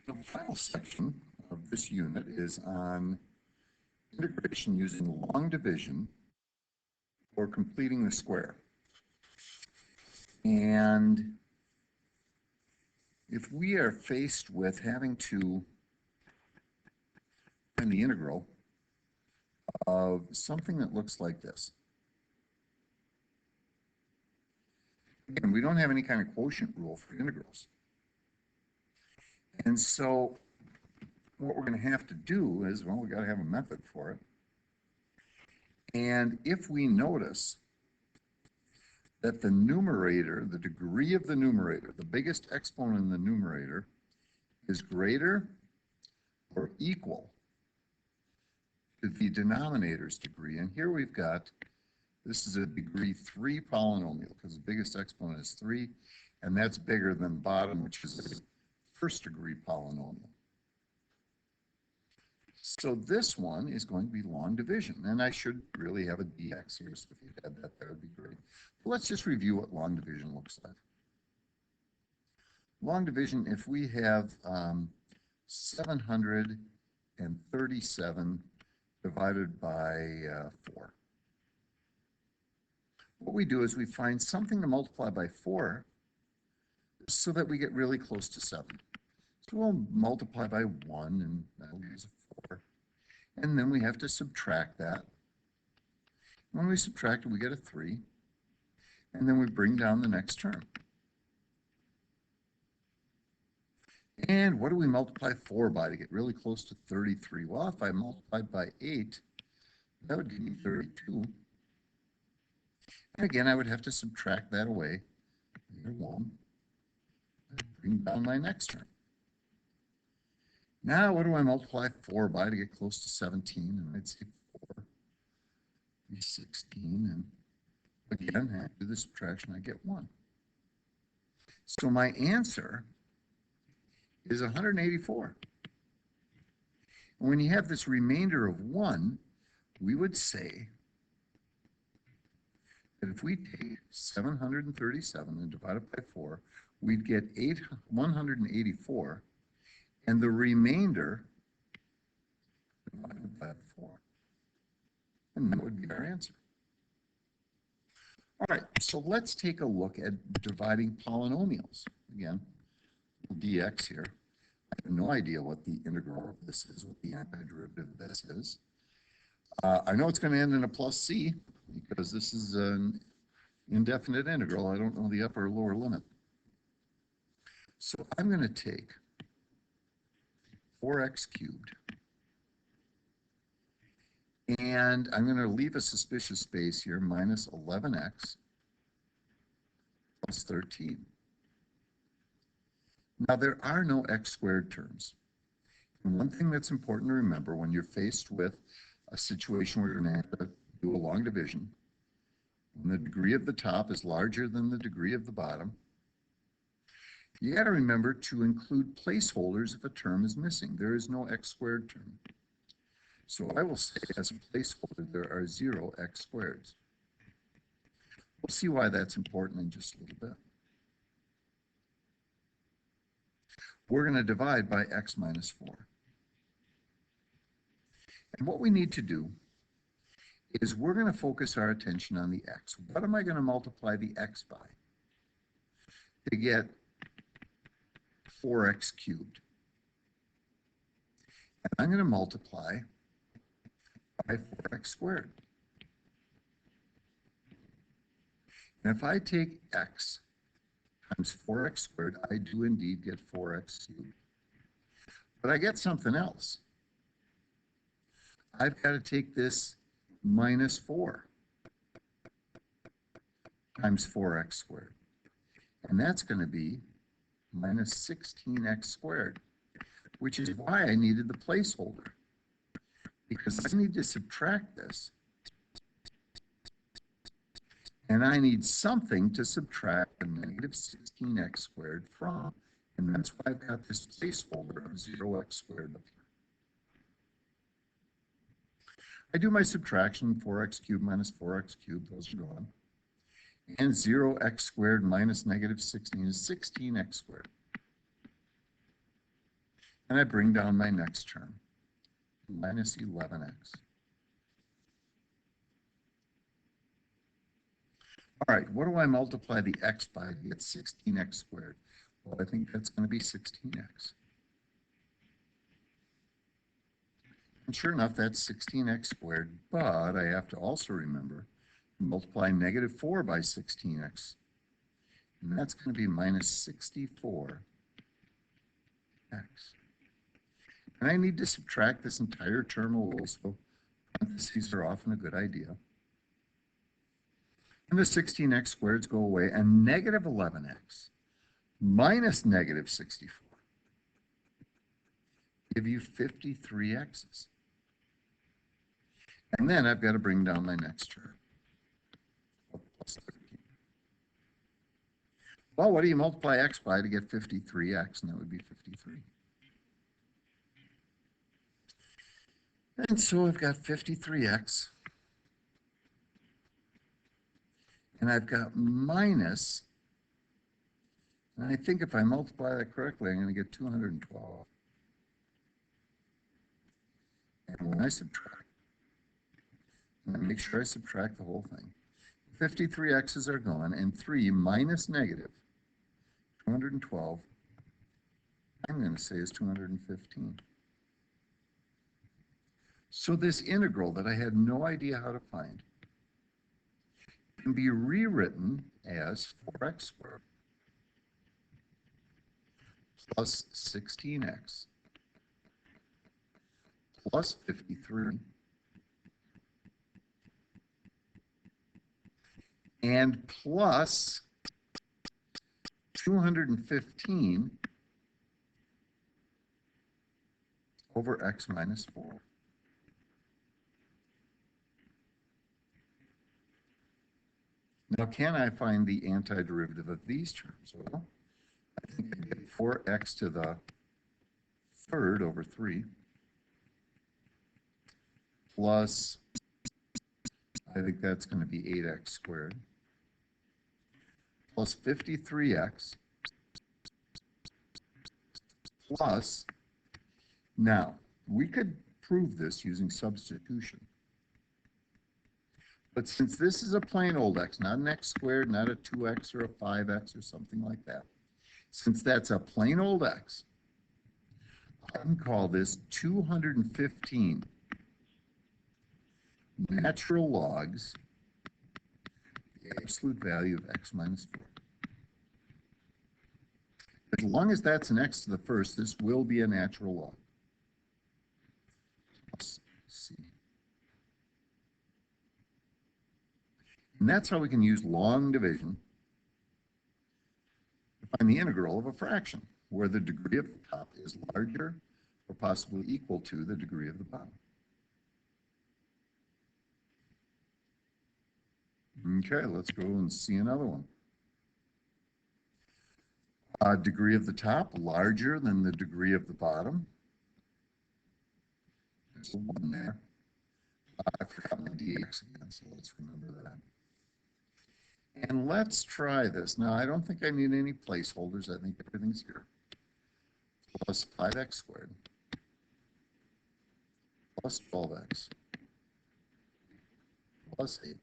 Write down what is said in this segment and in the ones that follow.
The final section of this unit is on integration using long division for completing the square. And if we are faced with having to find the integral of something that looks like this, and we don't have any kind of quotient rule for integrals. And so what we're going to have to do is, well, we got to have a method for it. And if we notice that the numerator, the degree of the numerator, the biggest exponent in the numerator, is greater or equal to the denominator's degree. And here we've got, this is a degree 3 polynomial because the biggest exponent is 3, and that's bigger than the bottom, which is a first degree polynomial. So this one is going to be long division, and I should really have a dx here, so if you had that, that would be great. But let's just review what long division looks like. Long division, if we have 737 divided by 4. What we do is we find something to multiply by 4 so that we get really close to 7. So we'll multiply by 1, and that'll give us a 4. And then we have to subtract that. When we subtract it, we get a 3. And then we bring down the next term. And what do we multiply 4 by to get really close to 33? Well, if I multiplied by 8, that would give me 32. And again, I would have to subtract that away. Here, 1. Bring down my next term. Now, what do I multiply 4 by to get close to 17? And I'd say 4 is 16. And again, I do the subtraction, I get 1. So my answer is 184. And when you have this remainder of 1, we would say that if we take 737 and divide it by 4, we'd get 184, and the remainder divided by 4. And that would be our answer. All right, so let's take a look at dividing polynomials. Again, dx here. I have no idea what the integral of this is, what the antiderivative of this is. I know it's going to end in a plus c because this is an indefinite integral. I don't know the upper or lower limit. So I'm going to take 4x cubed, and I'm going to leave a suspicious space here, minus 11x plus 13. Now, there are no x squared terms. And one thing that's important to remember when you're faced with a situation where you're going to have to do a long division, when the degree of the top is larger than the degree of the bottom, you got to remember to include placeholders if a term is missing. There is no x squared term. So I will say as a placeholder, there are 0 x squareds. We'll see why that's important in just a little bit. We're going to divide by x minus 4. And what we need to do is we're going to focus our attention on the x. What am I going to multiply the x by to get 4x cubed? And I'm going to multiply by 4x squared. And if I take x times 4x squared, I do indeed get 4x cubed. But I get something else. I've got to take this minus 4 times 4x squared. And that's going to be minus 16x squared, which is why I needed the placeholder. Because I need to subtract this. And I need something to subtract the negative 16x squared from. And that's why I've got this placeholder of 0x squared up here. I do my subtraction, 4x cubed minus 4x cubed, those are gone. And 0x squared minus negative 16 is 16x squared. And I bring down my next term, minus 11x. All right, what do I multiply the x by to get 16x squared? Well, I think that's going to be 16x. And sure enough, that's 16x squared, but I have to also remember multiply negative 4 by 16x. And that's going to be minus 64x. And I need to subtract this entire term away, so parentheses are often a good idea. And the 16x squareds go away, and negative 11x minus negative 64 give you 53 x's. And then I've got to bring down my next term, plus 13. Well, what do you multiply x by to get 53x? And that would be 53. And so I've got 53x. And I've got minus, and I think if I multiply that correctly, I'm going to get 212. And when I subtract, I'm going to make sure I subtract the whole thing. 53 x's are gone, and 3 minus negative 212, I'm going to say is 215. So this integral that I had no idea how to find can be rewritten as 4x squared plus 16x plus 53 and plus 215 over x minus 4. Now, can I find the antiderivative of these terms? Well, I think I get 4x to the third over 3 plus, I think that's going to be 8x squared, plus 53x plus, now, we could prove this using substitution. But since this is a plain old x, not an x squared, not a 2x or a 5x or something like that, since that's a plain old x, I can call this 215 natural logs, the absolute value of x minus 4. As long as that's an x to the first, this will be a natural log. Let's see. And that's how we can use long division to find the integral of a fraction, where the degree of the top is larger or possibly equal to the degree of the bottom. Okay, let's go and see another one. Degree of the top larger than the degree of the bottom. There's a 1 there. I forgot my dx again, so let's remember that. And let's try this. Now, I don't think I need any placeholders. I think everything's here. Plus 5x squared plus 12x plus 8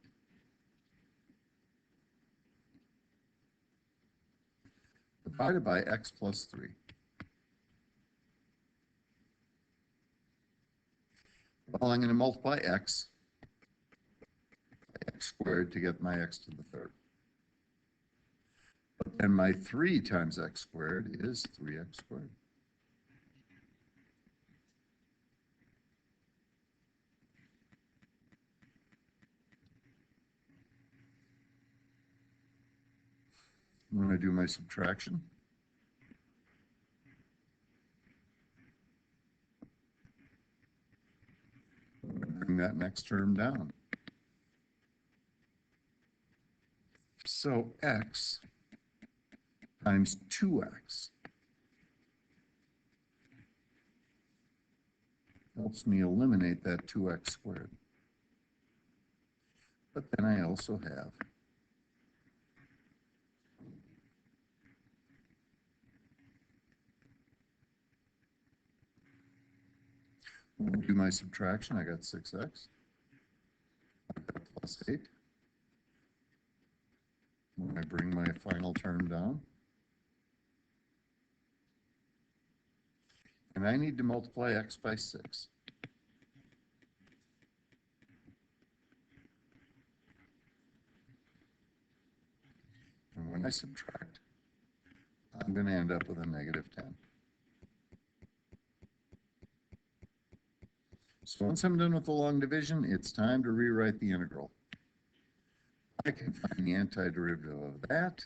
divided by x plus 3. Well, I'm going to multiply x by x squared to get my x to the third. But then my 3 times x squared is 3x squared. I'm going to do my subtraction. Bring that next term down. So x times 2x helps me eliminate that 2x squared. But then I also have When I do my subtraction, I got 6x. I got plus 8. When I bring my final term down, and I need to multiply x by 6. And when I subtract, I'm going to end up with a negative 10. So once I'm done with the long division, it's time to rewrite the integral. I can find the antiderivative of that,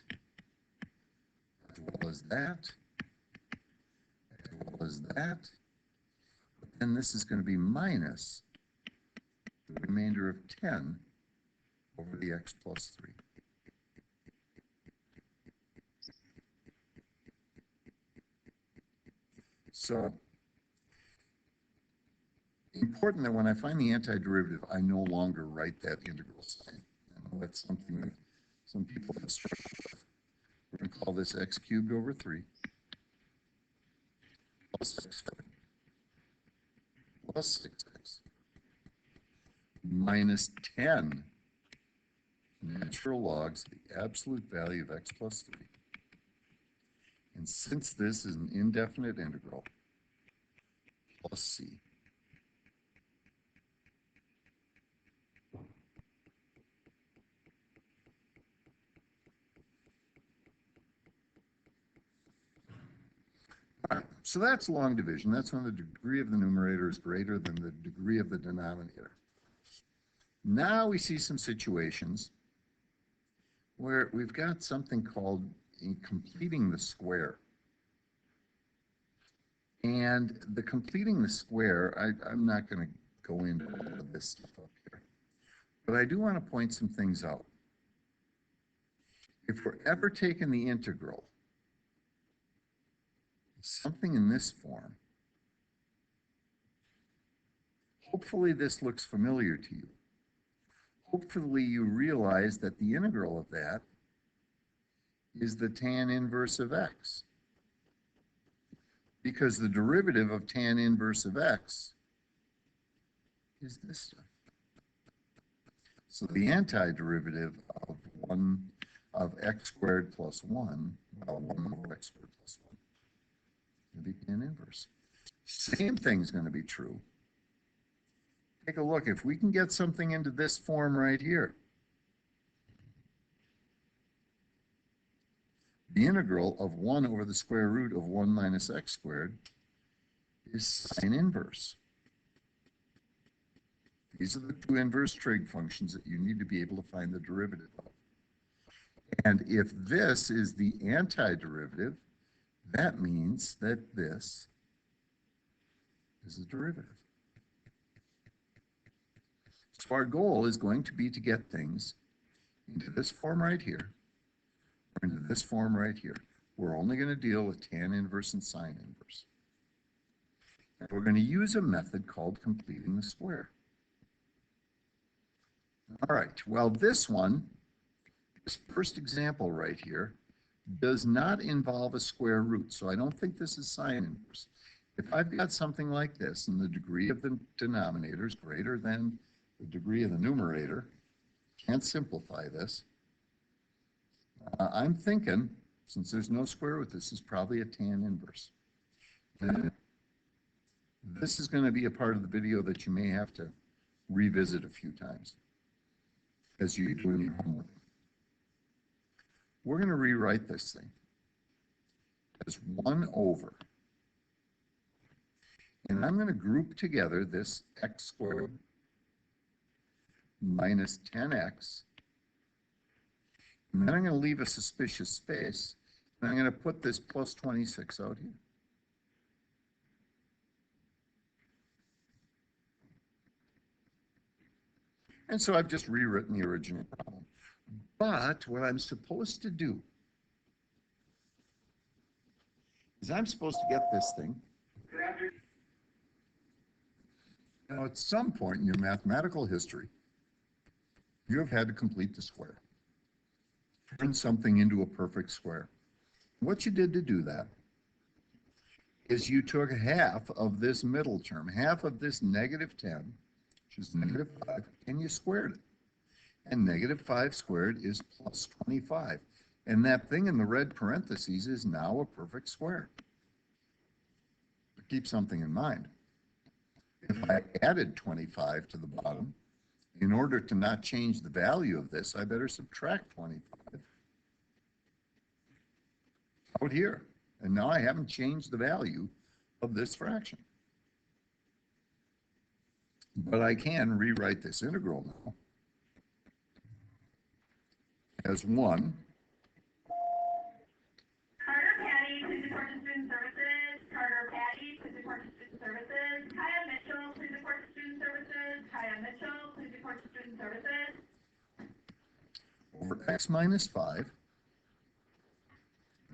as well as that, as well as that. And this is going to be minus the remainder of 10 over the x plus 3. So, important that when I find the antiderivative, I no longer write that integral sign. I know that's something that some people have struggled with. We're going to call this x cubed over 3 plus x squared plus 6x minus 10 natural logs of the absolute value of x plus 3. And since this is an indefinite integral, plus c. All right, so that's long division. That's when the degree of the numerator is greater than the degree of the denominator. Now we see some situations where we've got something called completing the square. And the completing the square, I'm not going to go into all of this stuff up here, but I do want to point some things out. If we're ever taking the integral, something in this form, hopefully this looks familiar to you. Hopefully you realize that the integral of that is the tan inverse of x. Because the derivative of tan inverse of x is this stuff. So the antiderivative of x squared plus 1, well, 1 over x squared plus 1, will be tan inverse. Same thing's going to be true. Take a look. If we can get something into this form right here, the integral of 1 over the square root of 1 minus x squared is sine inverse. These are the two inverse trig functions that you need to be able to find the derivative of. And if this is the antiderivative, that means that this is the derivative. So our goal is going to be to get things into this form right here, or into this form right here. We're only going to deal with tan inverse and sine inverse. And we're going to use a method called completing the square. All right, well, this first example right here, does not involve a square root, so I don't think this is sine inverse. If I've got something like this, and the degree of the denominator is greater than the degree of the numerator, can't simplify this. I'm thinking, since there's no square root, this is probably a tan inverse. And this is going to be a part of the video that you may have to revisit a few times as you're doing your homework. We're going to rewrite this thing as 1 over. And I'm going to group together this x squared minus 10x. And then I'm going to leave a suspicious space. And I'm going to put this plus 26 out here. And so I've just rewritten the original problem. But what I'm supposed to do is I'm supposed to get this thing. Now, at some point in your mathematical history, you have had to complete the square. Turn something into a perfect square. What you did to do that is you took half of this middle term, half of this negative 10, which is negative 5, and you squared it. And negative 5 squared is plus 25. And that thing in the red parentheses is now a perfect square. But keep something in mind. If I added 25 to the bottom, in order to not change the value of this, I better subtract 25 out here. And now I haven't changed the value of this fraction. But I can rewrite this integral now as 1 Carter Patty, please report to Student Services. Carter Patty, please report to Student Services. Kaya Mitchell, please report to Student Services. Kaya Mitchell, please report to Student Services. over x minus 5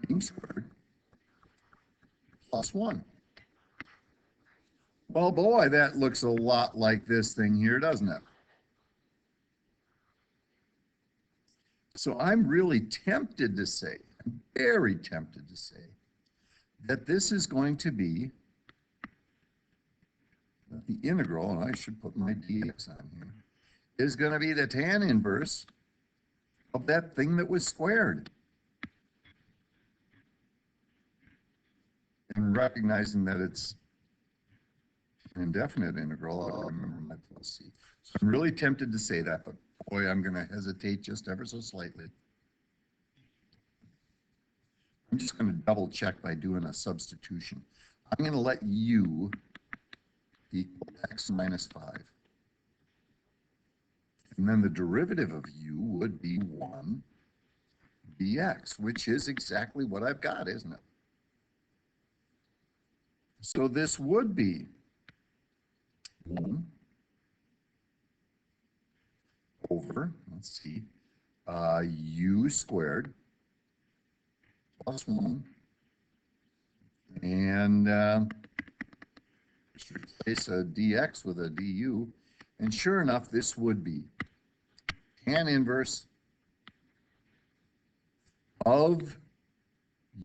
being squared plus 1. Well, boy, that looks a lot like this thing here, doesn't it? So I'm really tempted to say, I'm very tempted to say, that this is going to be the integral, and I should put my dx on here, is going to be the tan inverse of that thing that was squared. And recognizing that it's an indefinite integral, I'll remember my plus c. So I'm really tempted to say that, but boy, I'm going to hesitate just ever so slightly. I'm just going to double check by doing a substitution. I'm going to let u equal x minus 5. And then the derivative of u would be 1 dx, which is exactly what I've got, isn't it? So this would be 1 over, let's see, u squared plus 1. And just replace a dx with a du. And sure enough, this would be tan inverse of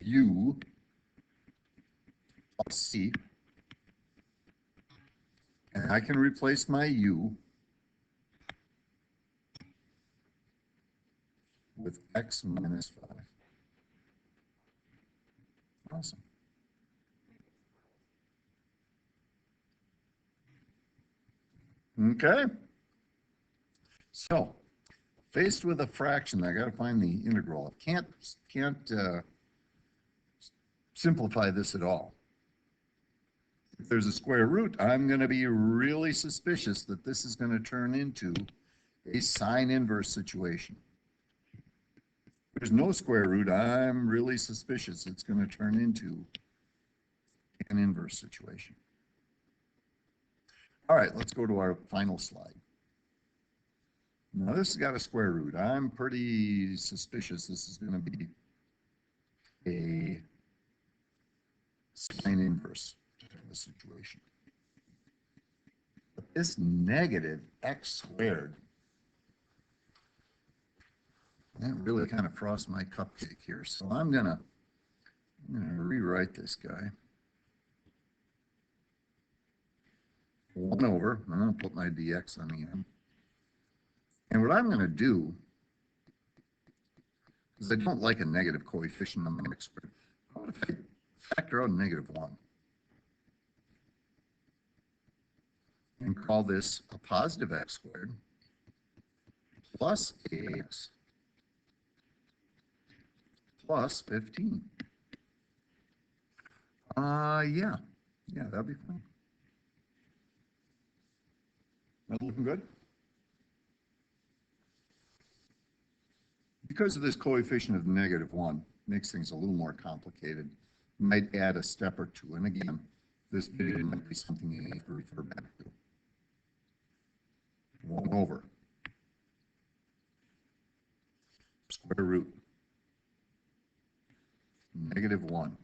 u plus c. And I can replace my u with x minus 5. Awesome. Okay. So, faced with a fraction, I got to find the integral. I can't simplify this at all. If there's a square root, I'm going to be really suspicious that this is going to turn into a sine inverse situation. If there's no square root, I'm really suspicious it's going to turn into an inverse situation. All right, let's go to our final slide. Now this has got a square root. I'm pretty suspicious this is going to be a sine inverse of the situation. But this negative x squared, that really kind of frosts my cupcake here. So I'm gonna rewrite this guy. 1 over, I'm going to put my dx on the end. And what I'm going to do, because I don't like a negative coefficient on the x squared, what if I factor out negative 1? And call this a positive x squared plus ax plus 15. Yeah, that'd be fine. That looking good? Because of this coefficient of negative 1, makes things a little more complicated. Might add a step or two. And again, this video might be something you have to refer back to. 1 over square root negative 1.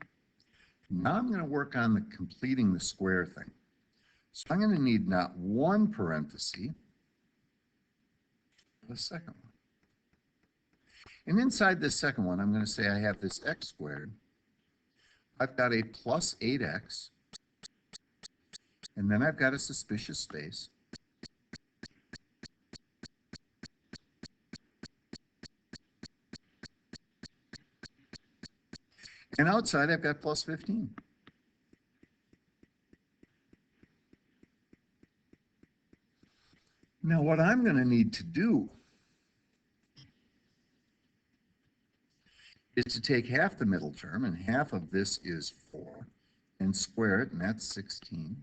Now I'm going to work on the completing the square thing. So I'm going to need not one parenthesis, but a second one. And inside this second one, I'm going to say I have this x squared I've got a plus 8x, and then I've got a suspicious space. And outside, I've got plus 15. Now, what I'm going to need to do is to take half the middle term, and half of this is 4, and square it, and that's 16.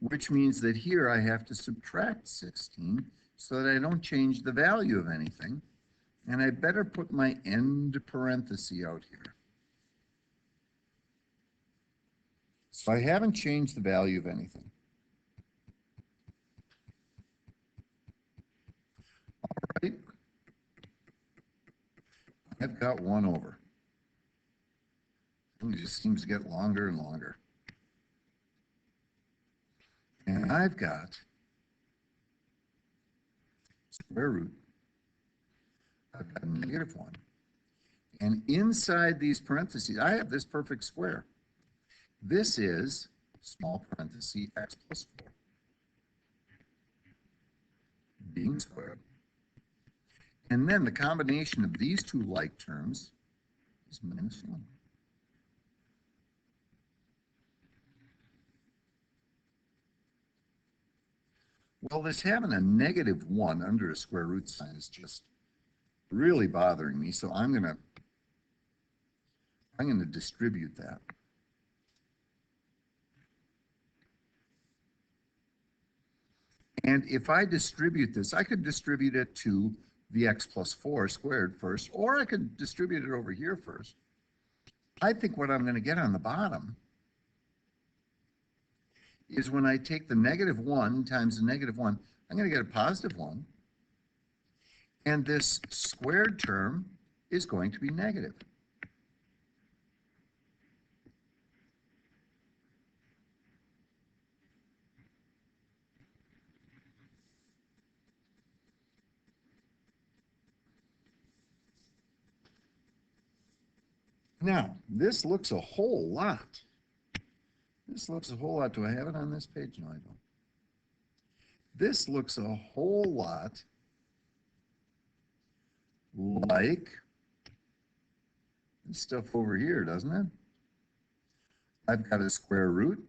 Which means that here I have to subtract 16 so that I don't change the value of anything. And I better put my end parenthesis out here. So I haven't changed the value of anything. All right. I've got 1 over. It just seems to get longer and longer. And I've got square root. I've got -1. And inside these parentheses, I have this perfect square. This is small parenthesis x plus 4 being squared. And then the combination of these two like terms is -1. Well, this having a -1 under a square root sign is just really bothering me, so I'm going to distribute that. And if I distribute this, I could distribute it to the x plus 4 squared first, or I could distribute it over here first. I think what I'm going to get on the bottom is when I take the -1 times the -1, I'm going to get a +1. And this squared term is going to be negative. Now, this looks a whole lot. This looks a whole lot. Do I have it on this page? No, I don't. This looks a whole lot like this stuff over here, doesn't it? I've got a square root.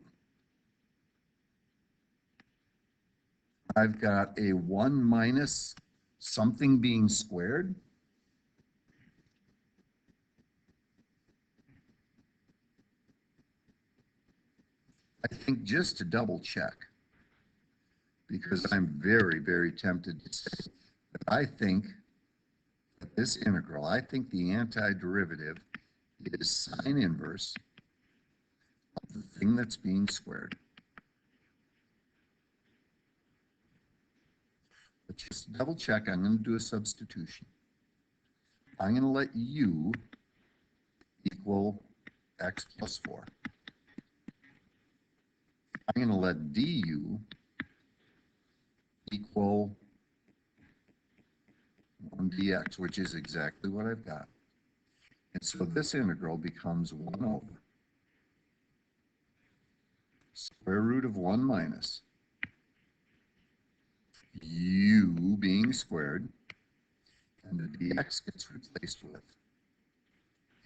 I've got a 1 minus something being squared. I think just to double check, because I'm very, very tempted to say that I think that this integral, I think the antiderivative is sine inverse of the thing that's being squared. But just to double check, I'm going to do a substitution. I'm going to let u equal x plus 4. I'm going to let du equal 1 dx, which is exactly what I've got. And so this integral becomes 1 over square root of 1 minus u being squared, and the dx gets replaced with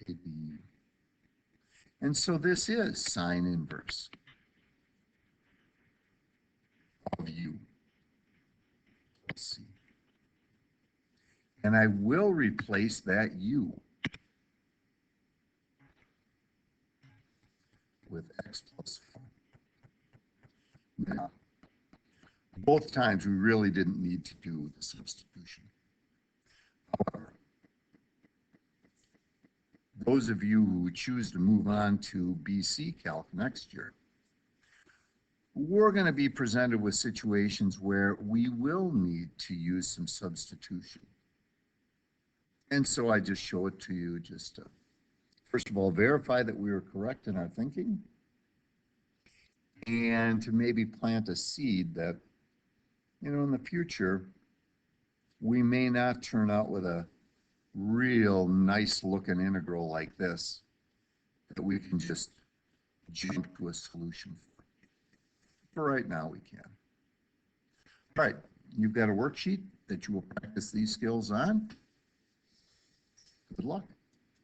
a du. And so this is sine inverse of u plus c. And I will replace that u with x plus 4. Now, both times we really didn't need to do the substitution. However, those of you who choose to move on to BC Calc next year, we're going to be presented with situations where we will need to use some substitution. And so I just show it to you just to, first of all, verify that we were correct in our thinking, and to maybe plant a seed that, you know, in the future, we may not turn out with a real nice looking integral like this. that we can just jump to a solution. For right now, we can. All right, you've got a worksheet that you will practice these skills on. Good luck.